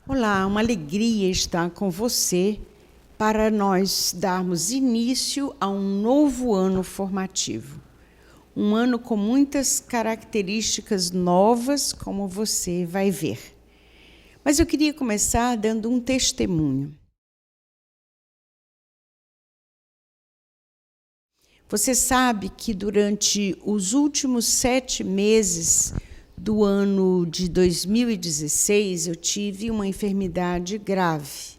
Olá, uma alegria estar com você para nós darmos início a um novo ano formativo. Um ano com muitas características novas, como você vai ver. Mas eu queria começar dando um testemunho. Você sabe que durante os últimos 7 meses do ano de 2016, eu tive uma enfermidade grave,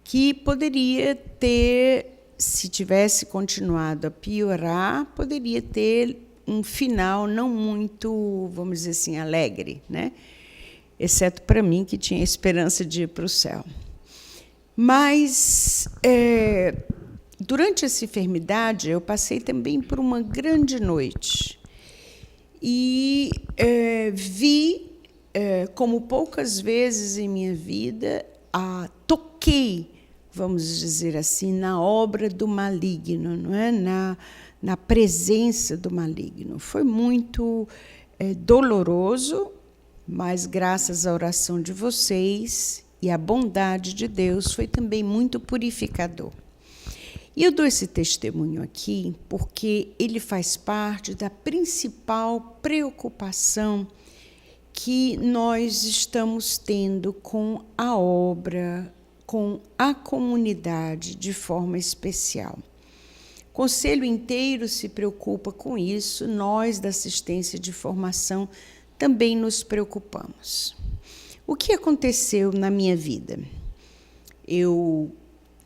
que poderia ter, se tivesse continuado a piorar, poderia ter um final não muito, vamos dizer assim, alegre, né? Exceto para mim, que tinha esperança de ir para o céu. Mas, durante essa enfermidade, eu passei também por uma grande noite. E vi, como poucas vezes em minha vida, toquei, vamos dizer assim, na obra do maligno, não é? na presença do maligno. Foi muito doloroso, mas graças à oração de vocês e à bondade de Deus, foi também muito purificador. E eu dou esse testemunho aqui porque ele faz parte da principal preocupação que nós estamos tendo com a obra, com a comunidade de forma especial. O conselho inteiro se preocupa com isso, nós da assistência de formação também nos preocupamos. O que aconteceu na minha vida? Eu,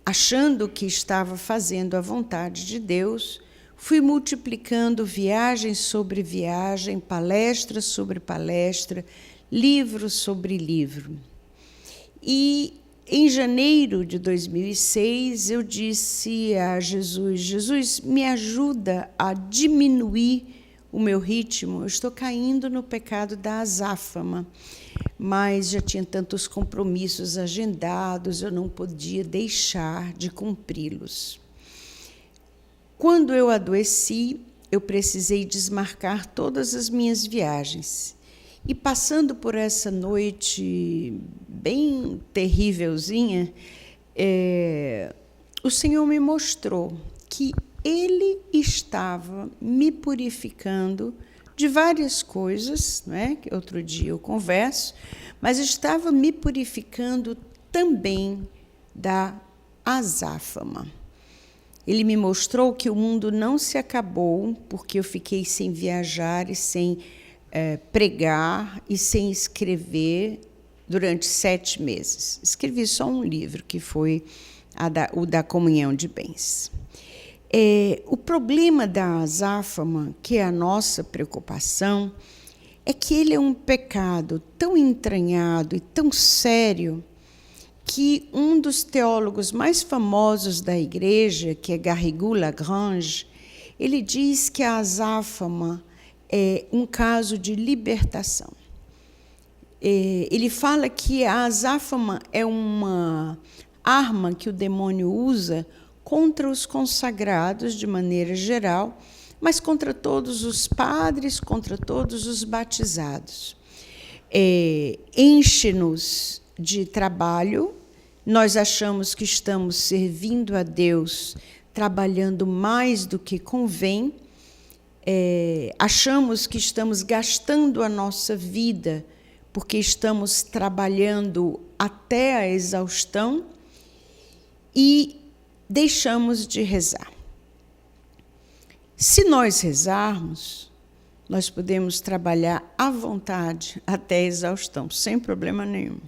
achando que estava fazendo a vontade de Deus, fui multiplicando viagem sobre viagem, palestra sobre palestra, livro sobre livro. E em janeiro de 2006, eu disse a Jesus: Jesus, me ajuda a diminuir o meu ritmo, eu estou caindo no pecado da azáfama, mas já tinha tantos compromissos agendados, eu não podia deixar de cumpri-los. Quando eu adoeci, eu precisei desmarcar todas as minhas viagens. E passando por essa noite bem terrívelzinha, o Senhor me mostrou que Ele estava me purificando de várias coisas, né, que outro dia eu converso, mas estava me purificando também da azáfama. Ele me mostrou que o mundo não se acabou porque eu fiquei sem viajar e sem pregar e sem escrever durante 7 meses. Escrevi só um livro, que foi o da comunhão de bens. O problema da azáfama, que é a nossa preocupação, é que ele é um pecado tão entranhado e tão sério que um dos teólogos mais famosos da igreja, que é Garrigou Lagrange, ele diz que a azáfama é um caso de libertação. Ele fala que a azáfama é uma arma que o demônio usa contra os consagrados de maneira geral, mas contra todos os padres, contra todos os batizados. Enche-nos de trabalho, nós achamos que estamos servindo a Deus, trabalhando mais do que convém, achamos que estamos gastando a nossa vida porque estamos trabalhando até a exaustão e deixamos de rezar. Se nós rezarmos, nós podemos trabalhar à vontade até a exaustão, sem problema nenhum.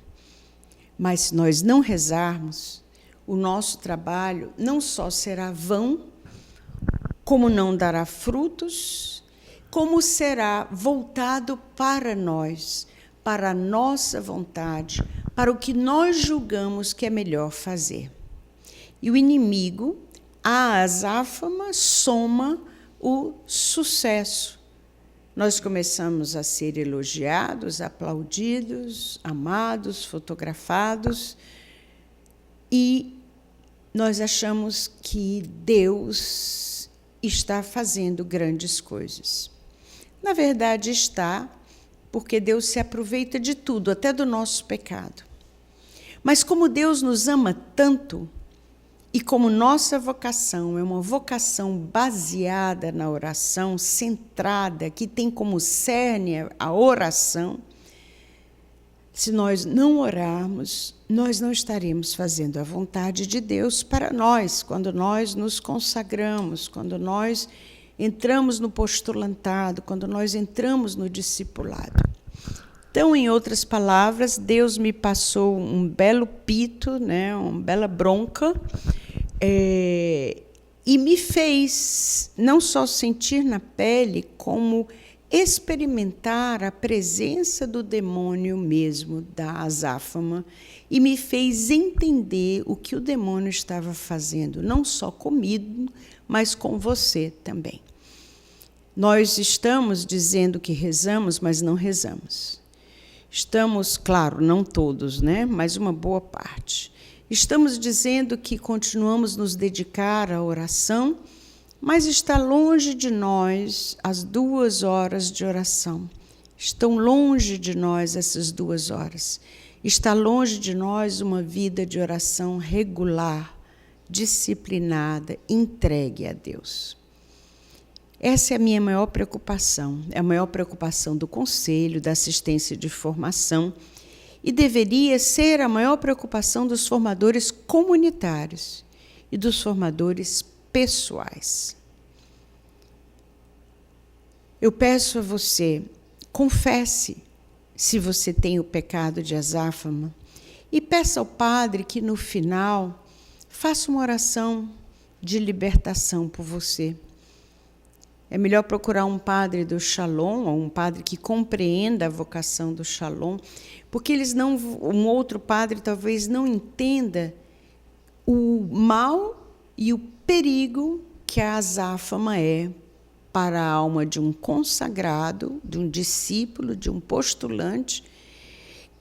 Mas se nós não rezarmos, o nosso trabalho não só será vão, como não dará frutos, como será voltado para nós, para a nossa vontade, para o que nós julgamos que é melhor fazer. E o inimigo, a azáfama, soma o sucesso. Nós começamos a ser elogiados, aplaudidos, amados, fotografados, e nós achamos que Deus está fazendo grandes coisas. Na verdade, está, porque Deus se aproveita de tudo, até do nosso pecado. Mas como Deus nos ama tanto, e como nossa vocação é uma vocação baseada na oração, centrada, que tem como cerne a oração, se nós não orarmos, nós não estaremos fazendo a vontade de Deus para nós, quando nós nos consagramos, quando nós entramos no postulantado, quando nós entramos no discipulado. Então, em outras palavras, Deus me passou um belo pito, né, uma bela bronca, e me fez não só sentir na pele, como experimentar a presença do demônio mesmo, da azáfama, e me fez entender o que o demônio estava fazendo, não só comigo, mas com você também. Nós estamos dizendo que rezamos, mas não rezamos. Estamos, claro, não todos, né? Mas uma boa parte. Estamos dizendo que continuamos nos dedicar à oração, mas está longe de nós as 2 horas de oração. Estão longe de nós essas 2 horas. Está longe de nós uma vida de oração regular, disciplinada, entregue a Deus. Essa é a minha maior preocupação. É a maior preocupação do Conselho, da assistência de formação, e deveria ser a maior preocupação dos formadores comunitários e dos formadores pessoais. Eu peço a você, confesse se você tem o pecado de azáfama e peça ao Padre que no final faça uma oração de libertação por você. É melhor procurar um padre do Shalom, ou um padre que compreenda a vocação do Shalom, porque um outro padre talvez não entenda o mal e o perigo que a azáfama é para a alma de um consagrado, de um discípulo, de um postulante,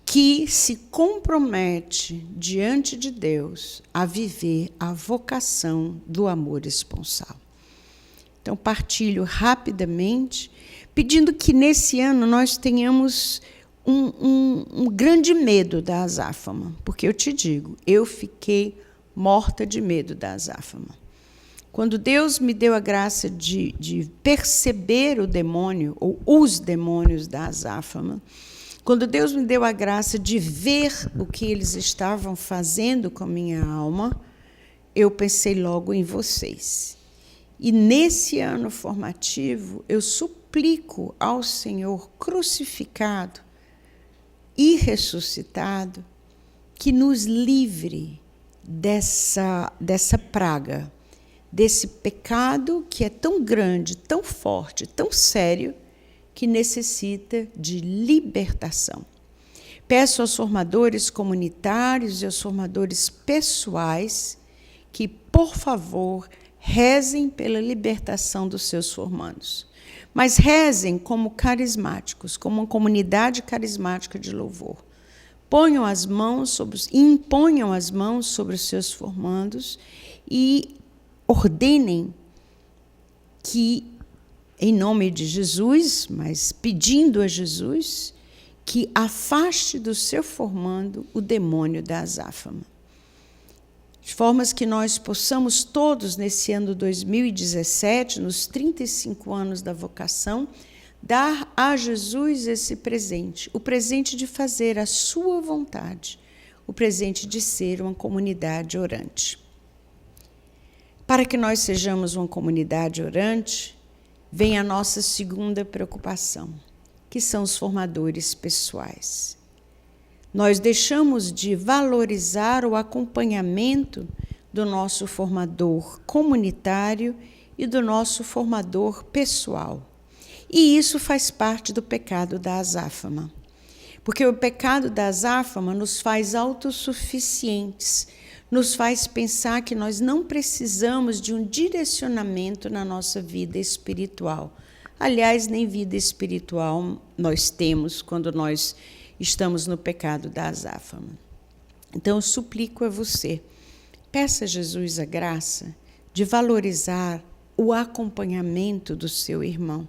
que se compromete diante de Deus a viver a vocação do amor esponsal. Então, partilho rapidamente, pedindo que nesse ano nós tenhamos um grande medo da azáfama, porque eu te digo, eu fiquei morta de medo da azáfama. Quando Deus me deu a graça de perceber o demônio, ou os demônios da azáfama, quando Deus me deu a graça de ver o que eles estavam fazendo com a minha alma, eu pensei logo em vocês. E nesse ano formativo, eu suplico ao Senhor crucificado e ressuscitado que nos livre dessa praga, desse pecado que é tão grande, tão forte, tão sério, que necessita de libertação. Peço aos formadores comunitários e aos formadores pessoais que, por favor, rezem pela libertação dos seus formandos. Mas rezem como carismáticos, como uma comunidade carismática de louvor. Imponham as mãos sobre os seus formandos e ordenem que, em nome de Jesus, mas pedindo a Jesus, que afaste do seu formando o demônio da azáfama. De formas que nós possamos todos, nesse ano 2017, nos 35 anos da vocação, dar a Jesus esse presente, o presente de fazer a sua vontade, o presente de ser uma comunidade orante. Para que nós sejamos uma comunidade orante, vem a nossa segunda preocupação, que são os formadores pessoais. Nós deixamos de valorizar o acompanhamento do nosso formador comunitário e do nosso formador pessoal. E isso faz parte do pecado da azáfama. Porque o pecado da azáfama nos faz autossuficientes, nos faz pensar que nós não precisamos de um direcionamento na nossa vida espiritual. Aliás, nem vida espiritual nós temos quando nós estamos no pecado da azáfama. Então, eu suplico a você, peça a Jesus a graça de valorizar o acompanhamento do seu irmão.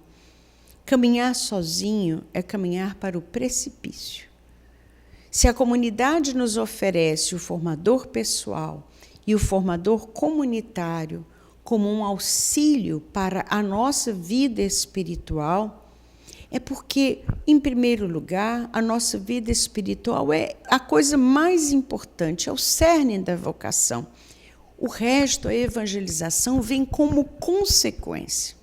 Caminhar sozinho é caminhar para o precipício. Se a comunidade nos oferece o formador pessoal e o formador comunitário como um auxílio para a nossa vida espiritual, é porque, em primeiro lugar, a nossa vida espiritual é a coisa mais importante, é o cerne da vocação. O resto, a evangelização, vem como consequência.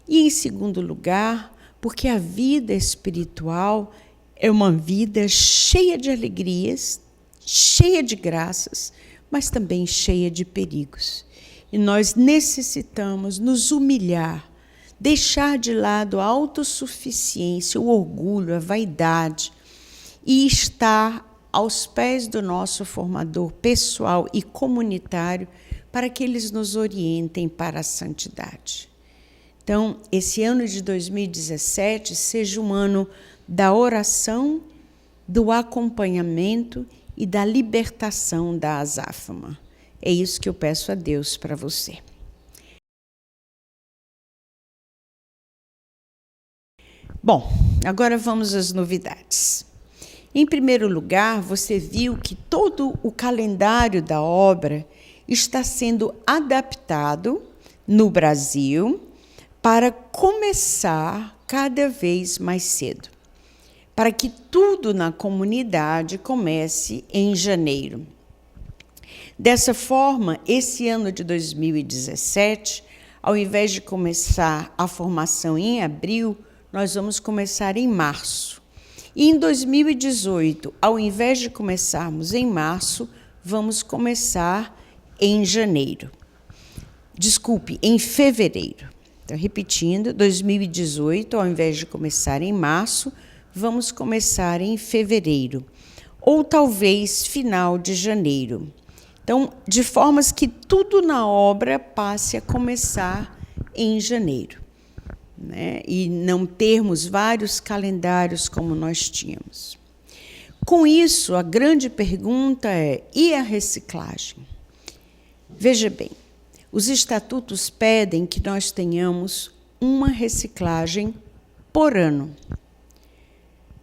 E, em segundo lugar, porque a vida espiritual é uma vida cheia de alegrias, cheia de graças, mas também cheia de perigos. E nós necessitamos nos humilhar, deixar de lado a autossuficiência, o orgulho, a vaidade e estar aos pés do nosso formador pessoal e comunitário para que eles nos orientem para a santidade. Então, esse ano de 2017 seja um ano da oração, do acompanhamento e da libertação da azáfama. É isso que eu peço a Deus para você. Bom, agora vamos às novidades. Em primeiro lugar, você viu que todo o calendário da obra está sendo adaptado no Brasil para começar cada vez mais cedo, para que tudo na comunidade comece em janeiro. Dessa forma, esse ano de 2017, ao invés de começar a formação em abril, nós vamos começar em março. E em 2018, ao invés de começarmos em março, vamos começar em janeiro. Desculpe, em fevereiro. Então, repetindo, 2018, ao invés de começar em março, vamos começar em fevereiro. Ou talvez final de janeiro. Então, de formas que tudo na obra passe a começar em janeiro. Né? E não termos vários calendários como nós tínhamos. Com isso, a grande pergunta é: e a reciclagem? Veja bem, os estatutos pedem que nós tenhamos uma reciclagem por ano.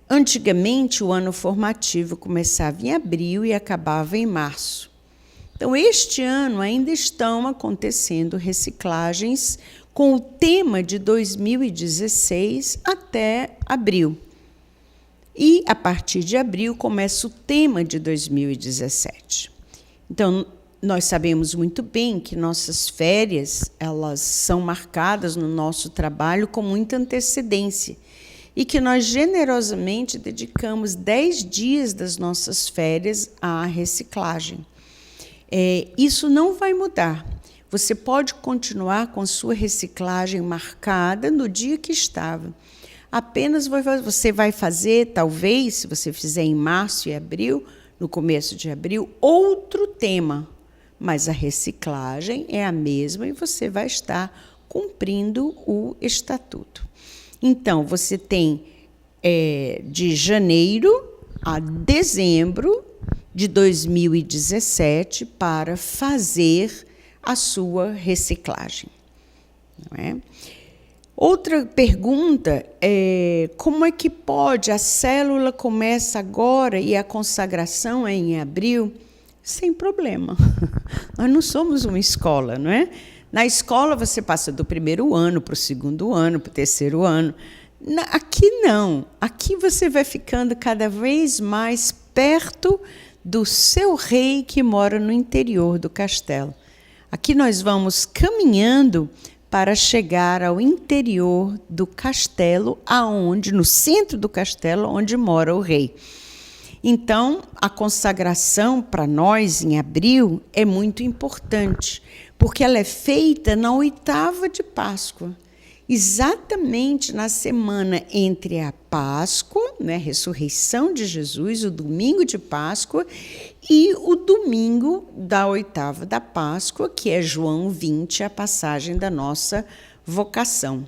Antigamente, o ano formativo começava em abril e acabava em março. Então, este ano ainda estão acontecendo reciclagens com o tema de 2016 até abril. E, a partir de abril, começa o tema de 2017. Então, nós sabemos muito bem que nossas férias, elas são marcadas no nosso trabalho com muita antecedência e que nós generosamente dedicamos 10 dias das nossas férias à reciclagem. Isso não vai mudar. Você pode continuar com sua reciclagem marcada no dia que estava. Apenas você vai fazer, talvez, se você fizer em março e abril, no começo de abril, outro tema. Mas a reciclagem é a mesma e você vai estar cumprindo o estatuto. Então, você tem de janeiro a dezembro de 2017 para fazer a sua reciclagem. Não é? Outra pergunta é: como é que pode? A célula começa agora e a consagração é em abril? Sem problema. Nós não somos uma escola, não é? Na escola você passa do primeiro ano para o segundo ano, para o terceiro ano. Aqui não. Aqui você vai ficando cada vez mais perto do seu rei que mora no interior do castelo. Aqui nós vamos caminhando para chegar ao interior do castelo, no centro do castelo, onde mora o rei. Então, a consagração para nós em abril é muito importante, porque ela é feita na 8ª de Páscoa, exatamente na semana entre a Páscoa, né, a ressurreição de Jesus, o domingo de Páscoa, e o domingo da 8ª da Páscoa, que é João 20, a passagem da nossa vocação.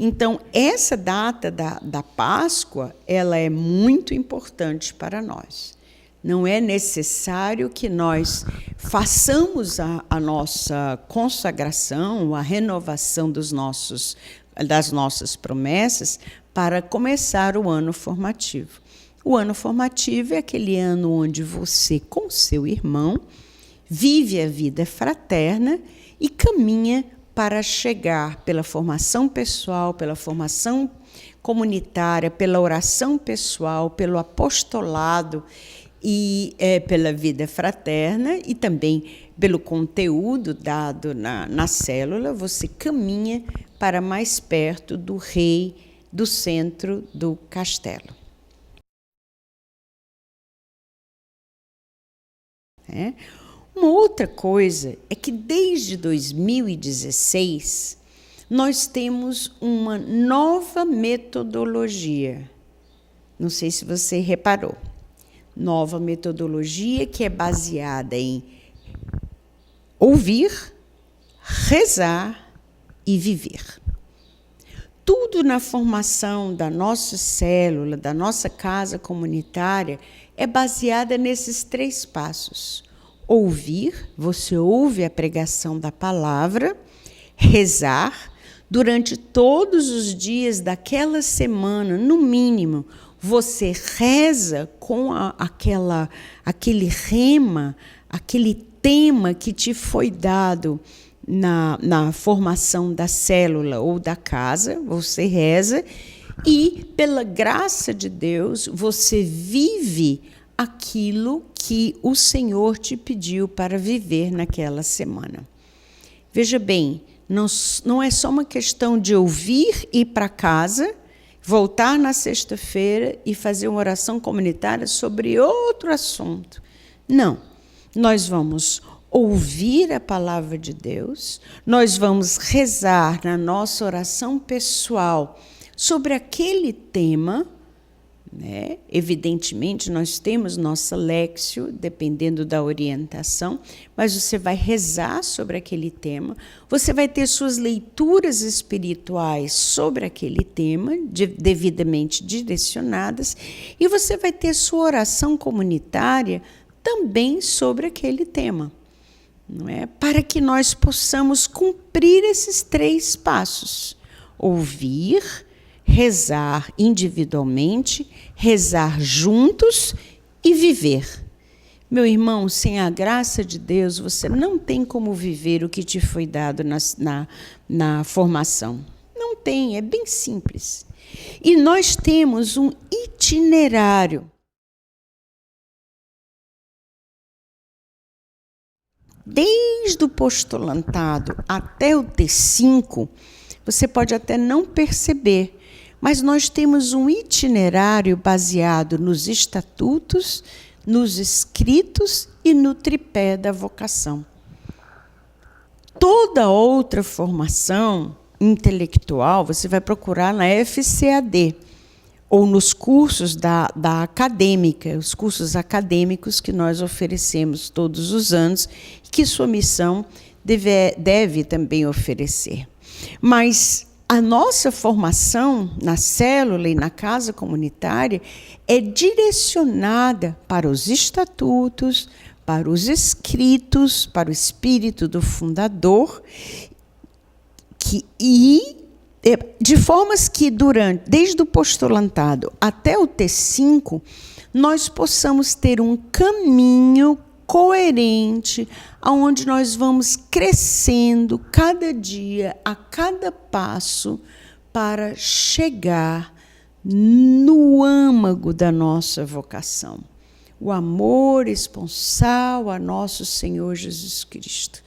Então, essa data da Páscoa, ela é muito importante para nós. Não é necessário que nós façamos a nossa consagração, a renovação das nossas promessas para começar o ano formativo. O ano formativo é aquele ano onde você, com seu irmão, vive a vida fraterna e caminha para chegar pela formação pessoal, pela formação comunitária, pela oração pessoal, pelo apostolado e pela vida fraterna e também pelo conteúdo dado na célula, você caminha para mais perto do rei do centro do castelo. Uma outra coisa é que desde 2016 nós temos uma nova metodologia. Não sei se você reparou. Nova metodologia que é baseada em ouvir, rezar e viver. Tudo na formação da nossa célula, da nossa casa comunitária, é baseada nesses 3 passos. Ouvir, você ouve a pregação da palavra, rezar, durante todos os dias daquela semana, no mínimo, você reza com aquele rema, aquele tema que te foi dado na formação da célula ou da casa, você reza e, pela graça de Deus, você vive aquilo que o Senhor te pediu para viver naquela semana. Veja bem, não é só uma questão de ouvir, ir para casa, voltar na sexta-feira e fazer uma oração comunitária sobre outro assunto. Não, nós vamos ouvir a palavra de Deus, nós vamos rezar na nossa oração pessoal sobre aquele tema, né? Evidentemente, nós temos nossa léxio, dependendo da orientação, mas você vai rezar sobre aquele tema, você vai ter suas leituras espirituais sobre aquele tema, devidamente direcionadas, e você vai ter sua oração comunitária também sobre aquele tema, não é? Para que nós possamos cumprir esses 3 passos: ouvir, rezar individualmente, rezar juntos e viver. Meu irmão, sem a graça de Deus, você não tem como viver o que te foi dado na formação. Não tem, é bem simples. E nós temos um itinerário. Desde o postulantado até o T5, você pode até não perceber, mas nós temos um itinerário baseado nos estatutos, nos escritos e no tripé da vocação. Toda outra formação intelectual você vai procurar na FCAD ou nos cursos da acadêmica, os cursos acadêmicos que nós oferecemos todos os anos, que sua missão deve também oferecer. Mas a nossa formação na célula e na casa comunitária é direcionada para os estatutos, para os escritos, para o espírito do fundador, de formas que desde o postulantado até o T5, nós possamos ter um caminho coerente, onde nós vamos crescendo cada dia, a cada passo, para chegar no âmago da nossa vocação. O amor esponsal a nosso Senhor Jesus Cristo.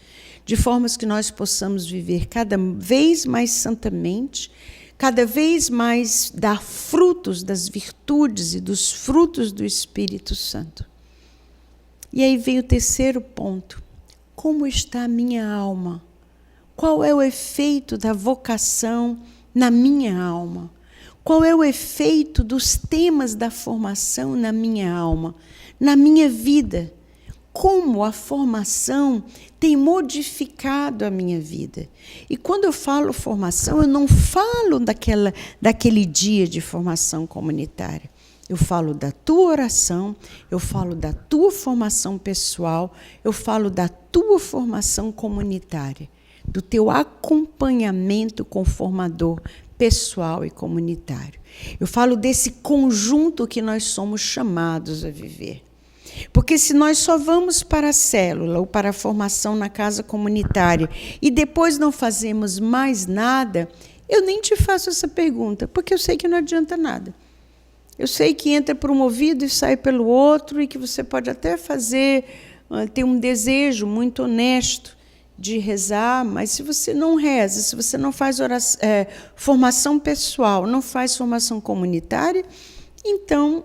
De formas que nós possamos viver cada vez mais santamente, cada vez mais dar frutos das virtudes e dos frutos do Espírito Santo. E aí vem o terceiro ponto. Como está a minha alma? Qual é o efeito da vocação na minha alma? Qual é o efeito dos temas da formação na minha alma, na minha vida? Como a formação tem modificado a minha vida. E quando eu falo formação, eu não falo daquele dia de formação comunitária. Eu falo da tua oração, eu falo da tua formação pessoal, eu falo da tua formação comunitária, do teu acompanhamento com o formador pessoal e comunitário. Eu falo desse conjunto que nós somos chamados a viver. Porque se nós só vamos para a célula ou para a formação na casa comunitária e depois não fazemos mais nada, eu nem te faço essa pergunta, porque eu sei que não adianta nada. Eu sei que entra por um ouvido e sai pelo outro e que você pode até ter um desejo muito honesto de rezar, mas se você não reza, se você não faz formação pessoal, não faz formação comunitária, então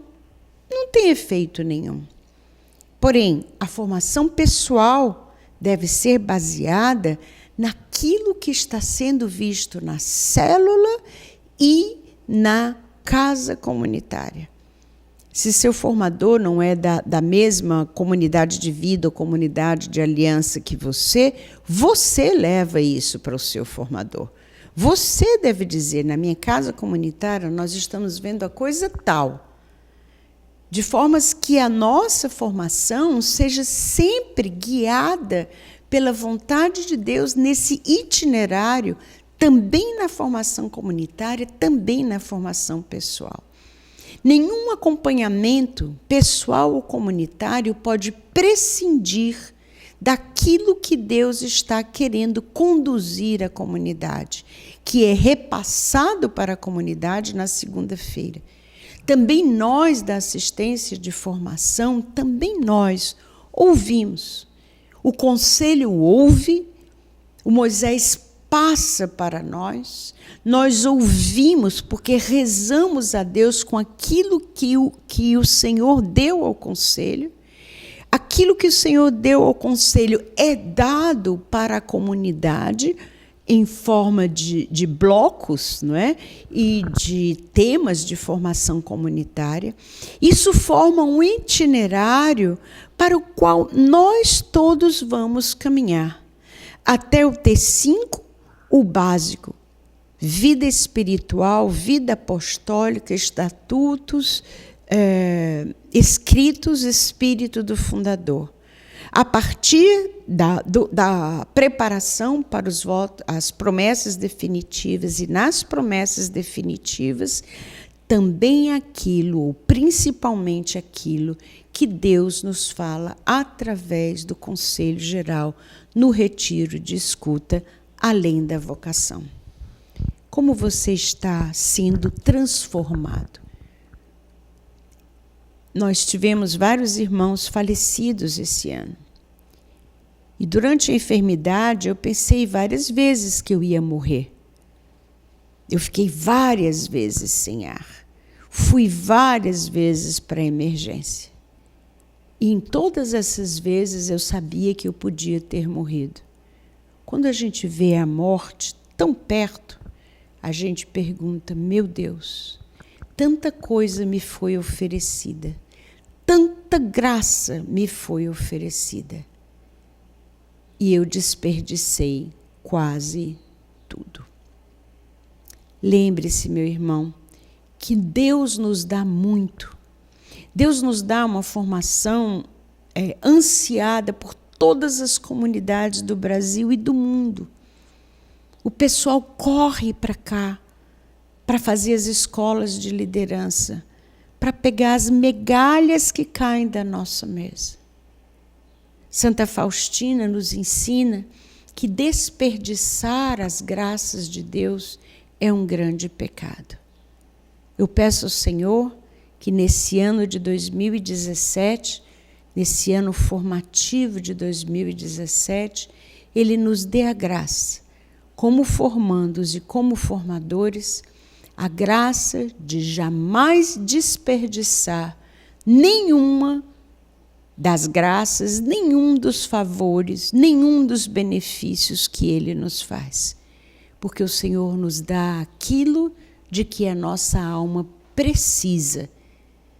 não tem efeito nenhum. Porém, a formação pessoal deve ser baseada naquilo que está sendo visto na célula e na casa comunitária. Se seu formador não é da mesma comunidade de vida ou comunidade de aliança que você leva isso para o seu formador. Você deve dizer, na minha casa comunitária, nós estamos vendo a coisa tal, de formas que a nossa formação seja sempre guiada pela vontade de Deus nesse itinerário, também na formação comunitária, também na formação pessoal. Nenhum acompanhamento pessoal ou comunitário pode prescindir daquilo que Deus está querendo conduzir à comunidade, que é repassado para a comunidade na segunda-feira. Também nós, da assistência de formação, também nós ouvimos. O conselho ouve, o Moisés passa para nós ouvimos porque rezamos a Deus com aquilo que o Senhor deu ao conselho. Aquilo que o Senhor deu ao conselho é dado para a comunidade em forma de blocos, não é? E de temas de formação comunitária. Isso forma um itinerário para o qual nós todos vamos caminhar. Até o T5, o básico. Vida espiritual, vida apostólica, estatutos, escritos, espírito do fundador. A partir da preparação para os votos, as promessas definitivas, e nas promessas definitivas, também aquilo, ou principalmente aquilo, que Deus nos fala através do Conselho Geral, no retiro de escuta, além da vocação. Como você está sendo transformado? Nós tivemos vários irmãos falecidos esse ano. E durante a enfermidade, eu pensei várias vezes que eu ia morrer. Eu fiquei várias vezes sem ar. Fui várias vezes para a emergência. E em todas essas vezes eu sabia que eu podia ter morrido. Quando a gente vê a morte tão perto, a gente pergunta, meu Deus, tanta coisa me foi oferecida, tanta graça me foi oferecida. E eu desperdicei quase tudo. Lembre-se, meu irmão, que Deus nos dá muito. Deus nos dá uma formação ansiada por todas as comunidades do Brasil e do mundo. O pessoal corre para cá para fazer as escolas de liderança, para pegar as migalhas que caem da nossa mesa. Santa Faustina nos ensina que desperdiçar as graças de Deus é um grande pecado. Eu peço ao Senhor que nesse ano de 2017, nesse ano formativo de 2017, Ele nos dê a graça, como formandos e como formadores, a graça de jamais desperdiçar nenhuma das graças, nenhum dos favores, nenhum dos benefícios que Ele nos faz. Porque o Senhor nos dá aquilo de que a nossa alma precisa.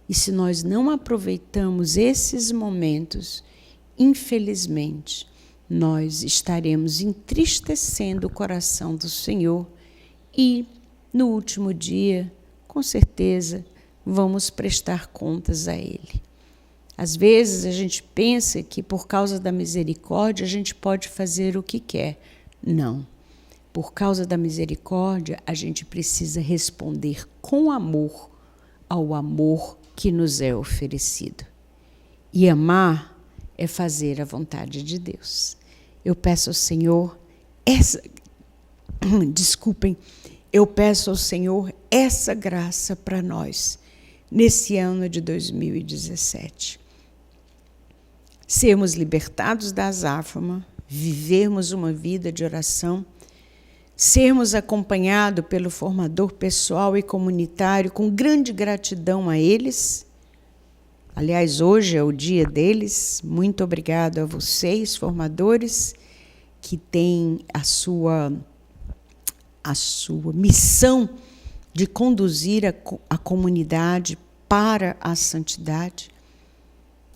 E se nós não aproveitamos esses momentos, infelizmente, nós estaremos entristecendo o coração do Senhor e, no último dia, com certeza, vamos prestar contas a Ele. Às vezes a gente pensa que por causa da misericórdia a gente pode fazer o que quer. Não. Por causa da misericórdia, a gente precisa responder com amor ao amor que nos é oferecido. E amar é fazer a vontade de Deus. Eu peço ao Senhor eu peço ao Senhor essa graça para nós, nesse ano de 2017. Sermos libertados da azáfama, vivermos uma vida de oração, sermos acompanhados pelo formador pessoal e comunitário com grande gratidão a eles. Aliás, hoje é o dia deles. Muito obrigado a vocês, formadores, que têm a sua missão de conduzir a comunidade para a santidade.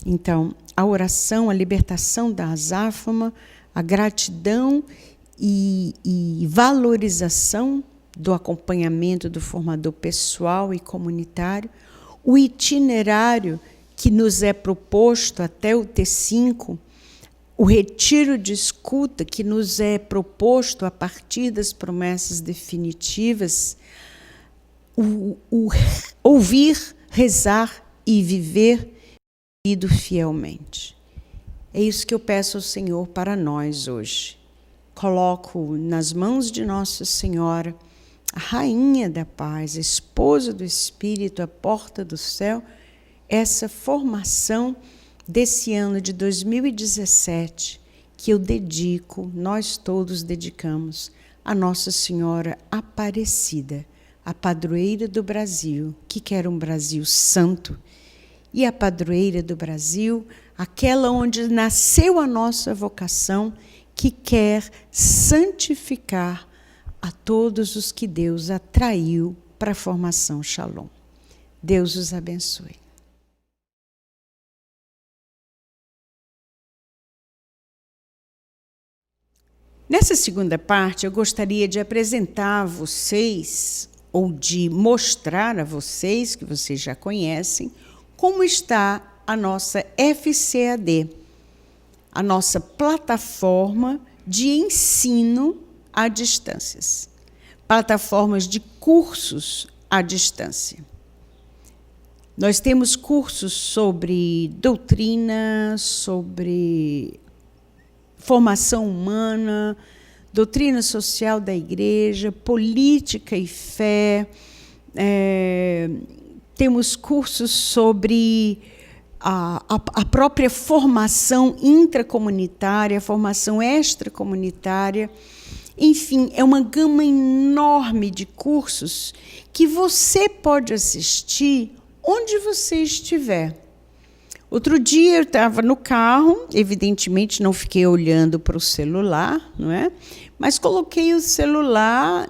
Então, a oração, a libertação da azáfama, a gratidão e valorização do acompanhamento do formador pessoal e comunitário, o itinerário que nos é proposto até o T5, o retiro de escuta que nos é proposto a partir das promessas definitivas, o ouvir, rezar e viver fielmente. É isso que eu peço ao Senhor para nós hoje. Coloco nas mãos de Nossa Senhora, a Rainha da Paz, a Esposa do Espírito, a Porta do Céu, essa formação desse ano de 2017, que eu dedico, nós todos dedicamos, a Nossa Senhora Aparecida, a padroeira do Brasil, que quer um Brasil santo, e a padroeira do Brasil, aquela onde nasceu a nossa vocação, que quer santificar a todos os que Deus atraiu para a formação Shalom. Deus os abençoe. Nessa segunda parte, eu gostaria de apresentar a vocês, ou de mostrar a vocês, que vocês já conhecem, como está a nossa FCAD, a nossa plataforma de ensino à distância, plataformas de cursos à distância. Nós temos cursos sobre doutrina, sobre formação humana, doutrina social da igreja, política e fé. Temos cursos sobre a própria formação intracomunitária, formação extracomunitária. Enfim, é uma gama enorme de cursos que você pode assistir onde você estiver. Outro dia eu estava no carro, evidentemente não fiquei olhando para o celular, não é? Mas coloquei o celular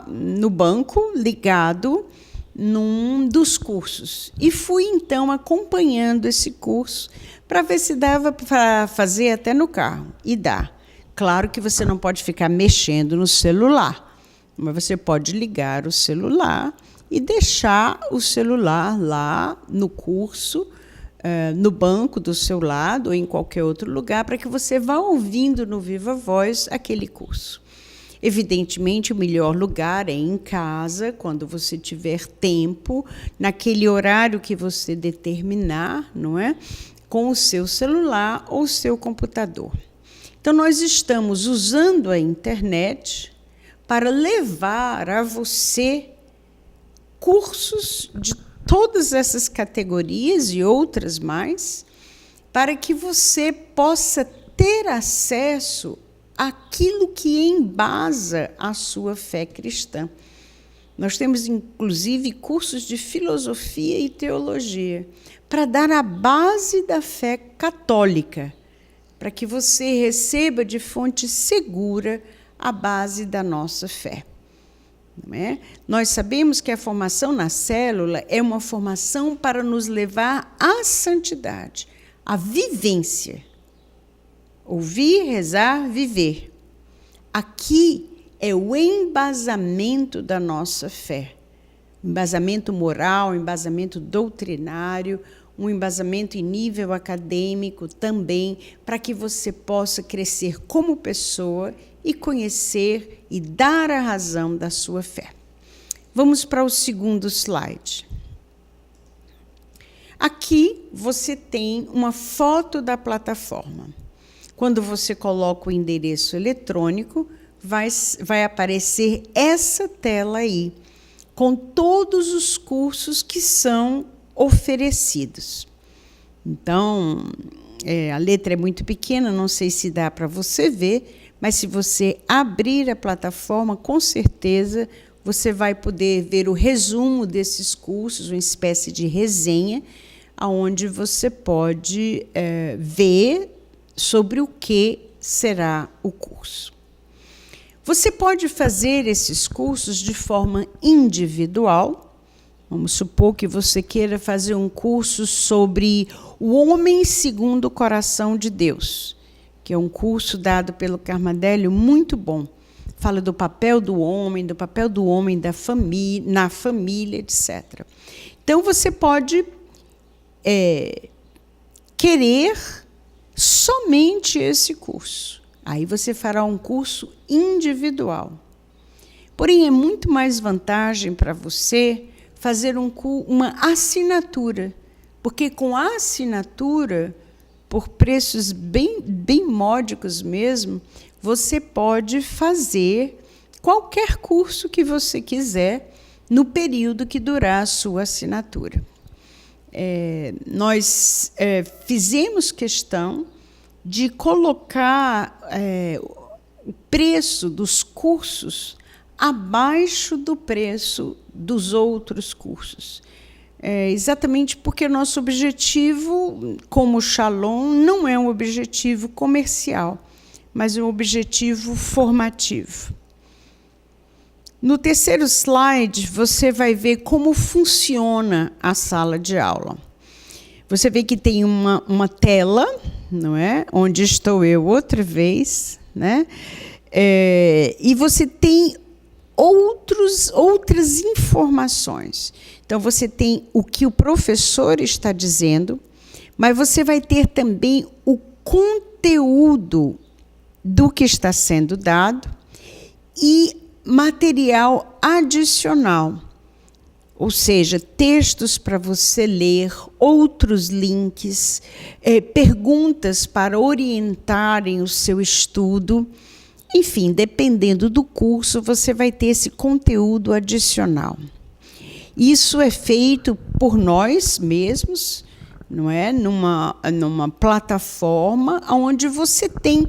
no banco, ligado, num dos cursos. E fui, então, acompanhando esse curso para ver se dava para fazer até no carro. E dá. Claro que você não pode ficar mexendo no celular, mas você pode ligar o celular e deixar o celular lá no curso, no banco do seu lado ou em qualquer outro lugar, para que você vá ouvindo no viva voz aquele curso. Evidentemente, o melhor lugar é em casa, quando você tiver tempo, naquele horário que você determinar, não é? Com o seu celular ou o seu computador. Então, nós estamos usando a internet para levar a você cursos de todas essas categorias e outras mais, para que você possa ter acesso àquilo que embasa a sua fé cristã. Nós temos, inclusive, cursos de filosofia e teologia, para dar a base da fé católica, para que você receba de fonte segura a base da nossa fé. Não é? Nós sabemos que a formação na célula é uma formação para nos levar à santidade, à vivência. Ouvir, rezar, viver. Aqui é o embasamento da nossa fé. Embasamento moral, embasamento doutrinário, um embasamento em nível acadêmico também, para que você possa crescer como pessoa e conhecer e dar a razão da sua fé. Vamos para o segundo slide. Aqui você tem uma foto da plataforma. Quando você coloca o endereço eletrônico, vai aparecer essa tela aí, com todos os cursos que são oferecidos. Então, a letra é muito pequena, não sei se dá para você ver, mas se você abrir a plataforma, com certeza você vai poder ver o resumo desses cursos, uma espécie de resenha, onde você pode ver sobre o que será o curso. Você pode fazer esses cursos de forma individual. Vamos supor que você queira fazer um curso sobre o homem segundo o coração de Deus, que é um curso dado pelo Carmadélio muito bom. Fala do papel do homem na família, etc. Então, você pode querer somente esse curso. Aí você fará um curso individual. Porém, é muito mais vantagem para você fazer uma assinatura, porque com a assinatura, por preços bem módicos mesmo, você pode fazer qualquer curso que você quiser no período que durar a sua assinatura. Nós fizemos questão de colocar o preço dos cursos abaixo do preço dos outros cursos. Exatamente porque nosso objetivo, como Shalom, não é um objetivo comercial, mas um objetivo formativo. No terceiro slide, você vai ver como funciona a sala de aula. Você vê que tem uma tela, não é? Onde estou eu outra vez, né? E você tem outras informações. Então, você tem o que o professor está dizendo, mas você vai ter também o conteúdo do que está sendo dado e material adicional, ou seja, textos para você ler, outros links, perguntas para orientarem o seu estudo. Enfim, dependendo do curso, você vai ter esse conteúdo adicional. Isso é feito por nós mesmos, não é? Numa plataforma onde você tem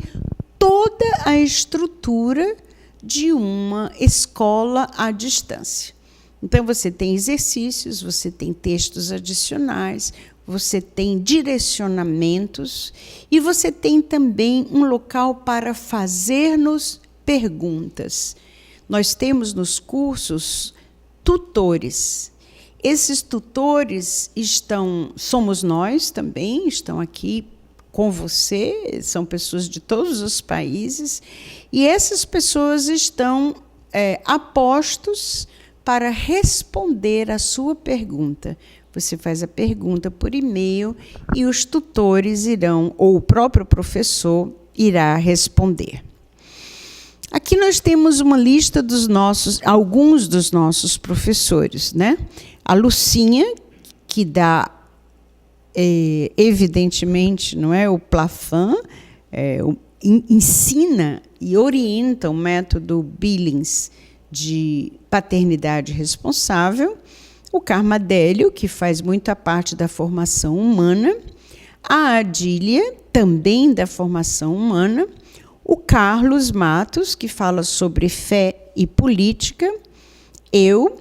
toda a estrutura de uma escola à distância. Então, você tem exercícios, você tem textos adicionais, você tem direcionamentos e você tem também um local para fazer-nos perguntas. Nós temos nos cursos tutores. Esses tutores somos nós também, estão aqui com você, são pessoas de todos os países, e essas pessoas estão apostos para responder a sua pergunta. Você faz a pergunta por e-mail e os tutores irão, ou o próprio professor irá responder. Aqui nós temos uma lista alguns dos nossos professores, né? A Lucinha, que dá, evidentemente, não é, o Plafan, ensina e orienta o método Billings de paternidade responsável, o Carmadélio, que faz muita parte da formação humana, a Adília, também da formação humana, o Carlos Matos, que fala sobre fé e política, eu,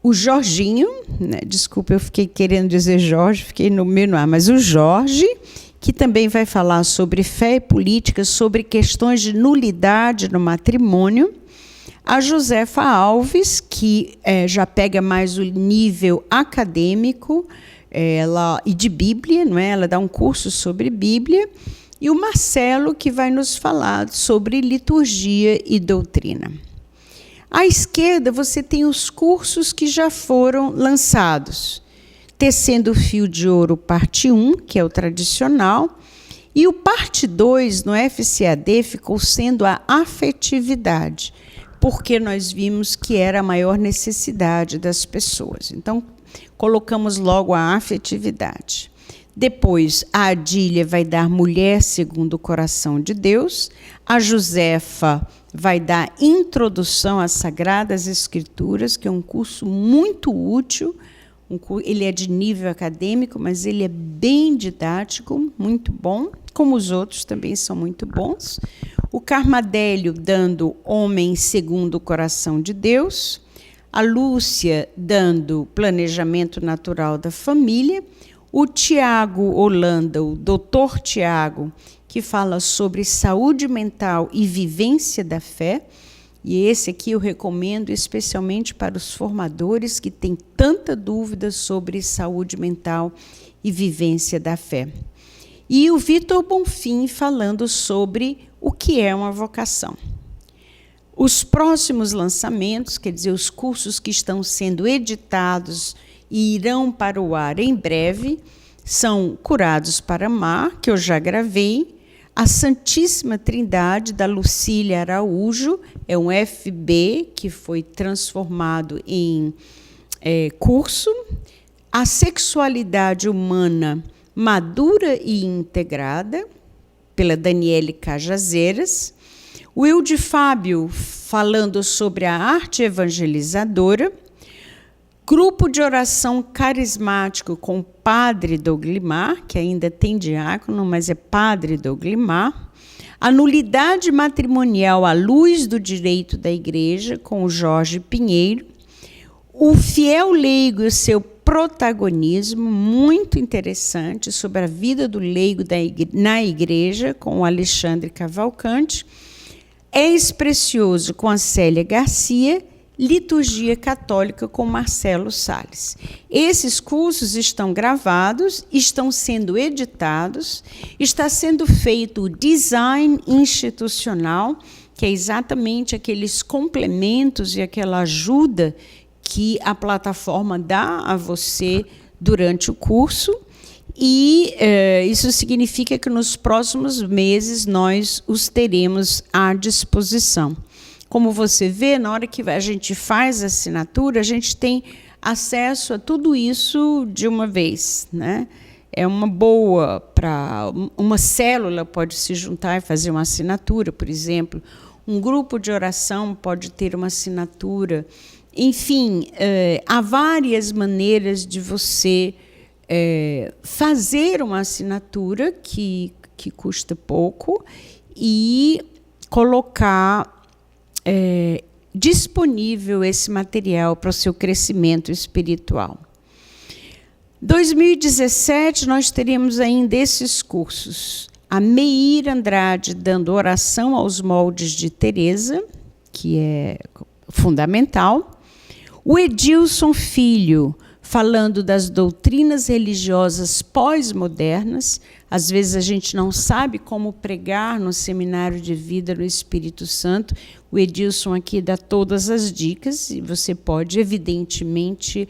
o Jorginho, né, desculpa, eu fiquei querendo dizer Jorge, fiquei no meio no ar, mas o Jorge, que também vai falar sobre fé e política, sobre questões de nulidade no matrimônio, a Josefa Alves, que já pega mais o nível acadêmico e de Bíblia, não é? Ela dá um curso sobre Bíblia, e o Marcelo, que vai nos falar sobre liturgia e doutrina. À esquerda, você tem os cursos que já foram lançados. Tecendo o Fio de Ouro, parte 1, que é o tradicional, e o parte 2, no FCAD, ficou sendo a afetividade, porque nós vimos que era a maior necessidade das pessoas. Então, colocamos logo a afetividade. Depois, a Adília vai dar Mulher segundo o Coração de Deus, a Josefa vai dar Introdução às Sagradas Escrituras, que é um curso muito útil. Ele é de nível acadêmico, mas ele é bem didático, muito bom, como os outros também são muito bons. O Carmadélio dando Homem segundo o Coração de Deus, a Lúcia dando Planejamento Natural da Família, o Tiago Holanda, o Dr. Tiago, que fala sobre saúde mental e vivência da fé. E esse aqui eu recomendo especialmente para os formadores que têm tanta dúvida sobre saúde mental e vivência da fé. E o Vitor Bonfim falando sobre o que é uma vocação. Os próximos lançamentos, quer dizer, os cursos que estão sendo editados e irão para o ar em breve, são Curados para Amar, que eu já gravei, a Santíssima Trindade, da Lucília Araújo, é um FB que foi transformado em curso, a Sexualidade Humana Madura e Integrada, pela Daniele Cajazeiras, o Wilde Fábio falando sobre a arte evangelizadora, grupo de oração carismático com o Padre Doglimar, que ainda tem diácono, mas é Padre Doglimar, a nulidade matrimonial à luz do direito da Igreja, com o Jorge Pinheiro, o fiel leigo e o seu protagonismo, muito interessante, sobre a vida do leigo na Igreja, com o Alexandre Cavalcante, És Precioso, com a Célia Garcia, Liturgia Católica, com Marcelo Salles. Esses cursos estão gravados, estão sendo editados, está sendo feito o design institucional, que é exatamente aqueles complementos e aquela ajuda que a plataforma dá a você durante o curso, e isso significa que nos próximos meses nós os teremos à disposição. Como você vê, na hora que a gente faz a assinatura, a gente tem acesso a tudo isso de uma vez, né? É uma boa para uma célula pode se juntar e fazer uma assinatura, por exemplo. Um grupo de oração pode ter uma assinatura. Enfim, há várias maneiras de você fazer uma assinatura que custa pouco e colocar disponível esse material para o seu crescimento espiritual. 2017, nós teremos ainda esses cursos. A Meir Andrade dando Oração aos Moldes de Teresa, que é fundamental. O Edilson Filho, falando das doutrinas religiosas pós-modernas. Às vezes a gente não sabe como pregar no Seminário de Vida no Espírito Santo. O Edilson aqui dá todas as dicas e você pode, evidentemente,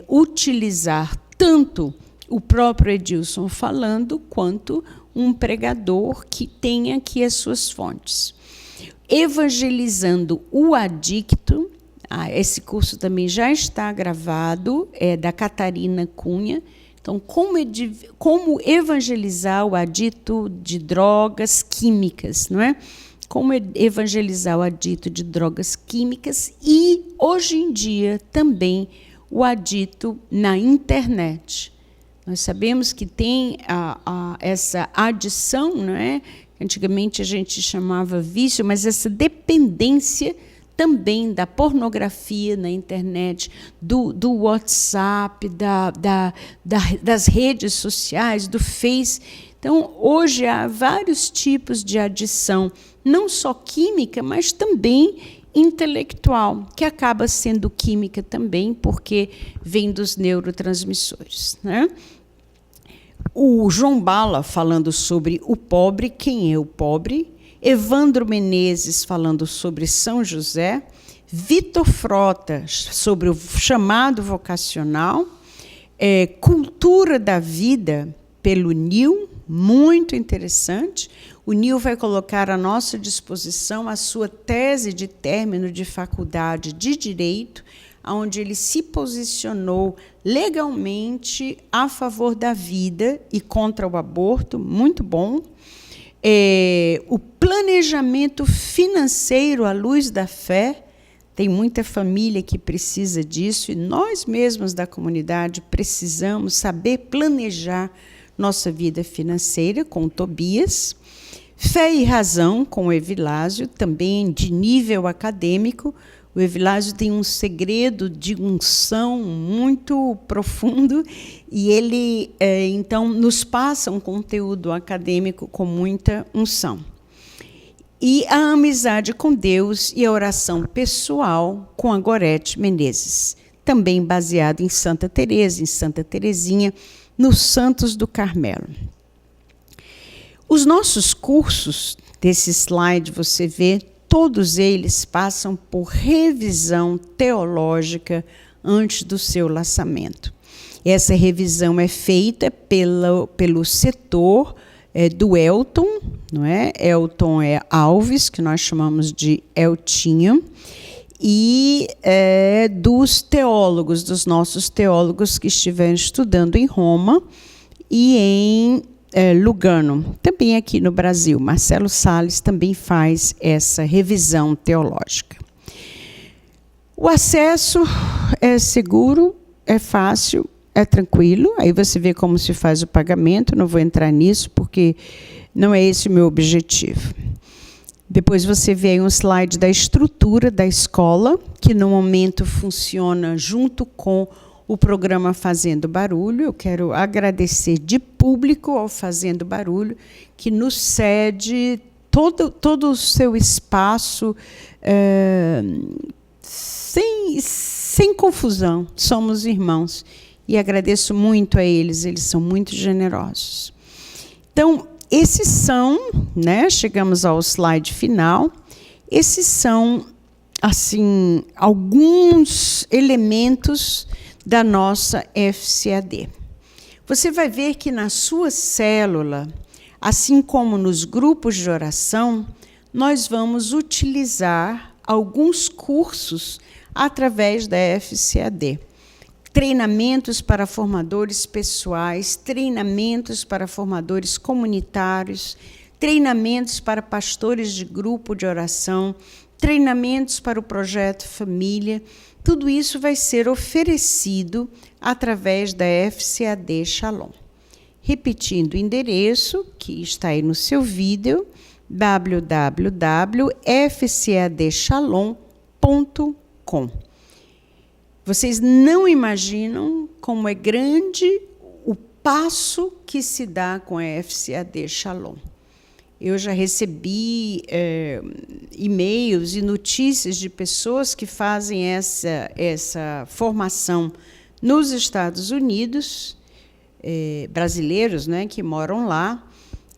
utilizar tanto o próprio Edilson falando, quanto um pregador que tenha aqui as suas fontes. Evangelizando o Adicto. Esse curso também já está gravado, é da Catarina Cunha. Então, como evangelizar o adito de drogas químicas, não é? Como evangelizar o adito de drogas químicas e, hoje em dia, também o adito na internet. Nós sabemos que tem essa adição, não é? Antigamente a gente chamava vício, mas essa dependência também da pornografia na internet, do WhatsApp, das redes sociais, do Face. Então, hoje há vários tipos de adição, não só química, mas também intelectual, que acaba sendo química também, porque vem dos neurotransmissores, né? O João Bala falando sobre o pobre, quem é o pobre? Evandro Menezes falando sobre São José, Vitor Frota sobre o chamado vocacional, Cultura da Vida, pelo Neil, muito interessante. O Neil vai colocar à nossa disposição a sua tese de término de faculdade de Direito, onde ele se posicionou legalmente a favor da vida e contra o aborto, muito bom. O planejamento financeiro à luz da fé, tem muita família que precisa disso, e nós mesmos da comunidade precisamos saber planejar nossa vida financeira, com o Tobias. Fé e Razão, com o Evilásio, também de nível acadêmico. O Evilásio tem um segredo de unção muito profundo e ele, então, nos passa um conteúdo acadêmico com muita unção. E a amizade com Deus e a oração pessoal com a Gorete Menezes, também baseado em Santa Teresa, em Santa Teresinha, nos Santos do Carmelo. Os nossos cursos, desse slide você vê, todos eles passam por revisão teológica antes do seu lançamento. Essa revisão é feita pelo setor do Elton, não é? Elton Alves, que nós chamamos de Eltinho, e dos teólogos, dos nossos teólogos que estiveram estudando em Roma e em Lugano, também aqui no Brasil. Marcelo Salles também faz essa revisão teológica. O acesso é seguro, é fácil, é tranquilo. Aí você vê como se faz o pagamento. Não vou entrar nisso, porque não é esse o meu objetivo. Depois você vê aí um slide da estrutura da escola, que no momento funciona junto com o programa Fazendo Barulho. Eu quero agradecer de público ao Fazendo Barulho, que nos cede todo o seu espaço sem confusão. Somos irmãos. E agradeço muito a eles, eles são muito generosos. Então, esses são, né, chegamos ao slide final, esses são, assim, alguns elementos da nossa FCAD. Você vai ver que na sua célula, assim como nos grupos de oração, nós vamos utilizar alguns cursos através da FCAD. Treinamentos para formadores pessoais, treinamentos para formadores comunitários, treinamentos para pastores de grupo de oração, treinamentos para o projeto Família. Tudo isso vai ser oferecido através da FCAD Shalom. Repetindo o endereço, que está aí no seu vídeo, www.fcadshalom.com. Vocês não imaginam como é grande o passo que se dá com a FCAD Shalom. Eu já recebi e-mails e notícias de pessoas que fazem essa formação nos Estados Unidos, brasileiros, né, que moram lá,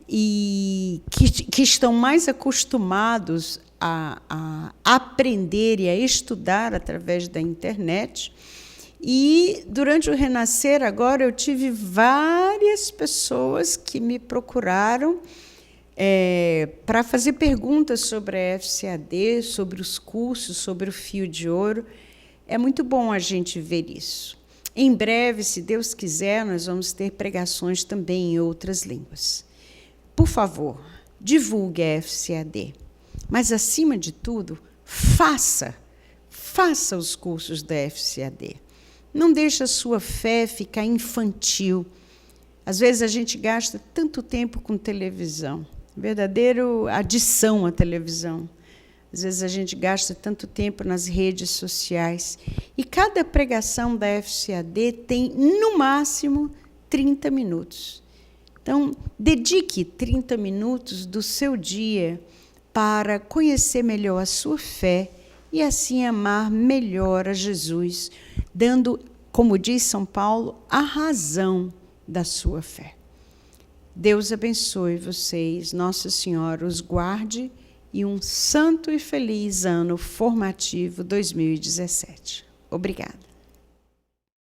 e que estão mais acostumados a aprender e a estudar através da internet. E, durante o Renascer, agora, eu tive várias pessoas que me procuraram para fazer perguntas sobre a FCAD, sobre os cursos, sobre o Fio de Ouro. É muito bom a gente ver isso. Em breve, se Deus quiser, nós vamos ter pregações também em outras línguas. Por favor, divulgue a FCAD. Mas, acima de tudo, faça os cursos da FCAD. Não deixe a sua fé ficar infantil. Às vezes, a gente gasta tanto tempo com televisão, verdadeira adição à televisão. Às vezes, a gente gasta tanto tempo nas redes sociais. E cada pregação da FCAD tem, no máximo, 30 minutos. Então, dedique 30 minutos do seu dia para conhecer melhor a sua fé e, assim, amar melhor a Jesus, dando, como diz São Paulo, a razão da sua fé. Deus abençoe vocês, Nossa Senhora os guarde e um santo e feliz ano formativo 2017. Obrigada.